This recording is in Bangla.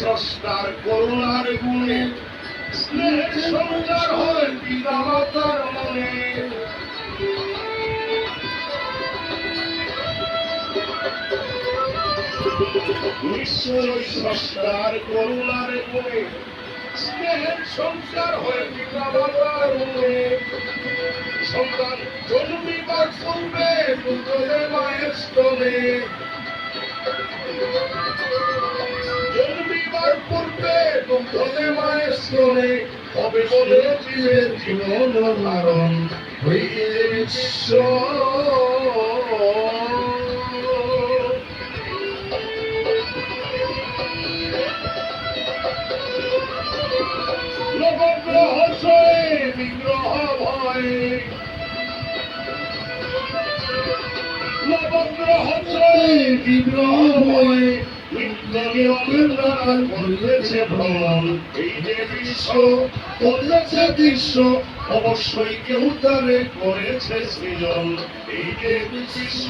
স্রষ্টার করুণার গুণে স্নেহের সঞ্চার হয় পিতা মাতার মনে। নিশ্চয়ই স্রষ্টার করুণার গুণে স্নেহের সঞ্চার হয় পিতা মাতার মনে। সন্তান জন্মিবার পূর্বে দুধে মায়ের স্তনে, জন্মিবার পূর্বে দুধে মায়ের স্তনে হবে বলে জীবের জীবন ধারণ হইয়ে বিশ্ব। নবগ্রহ ছয়ে বিগ্রহ ভয়ে, নবগ্রহ ছয়ে বিগ্রহ ভয়ে নিত্যনিয়মের দ্বারা করিতেছে ভ্রমণ। এই যে বিশ্ব করিতেছে দৃশ্য, অবশ্যই কেউ তারে করেছে সৃজন। এই যে বিশ্ব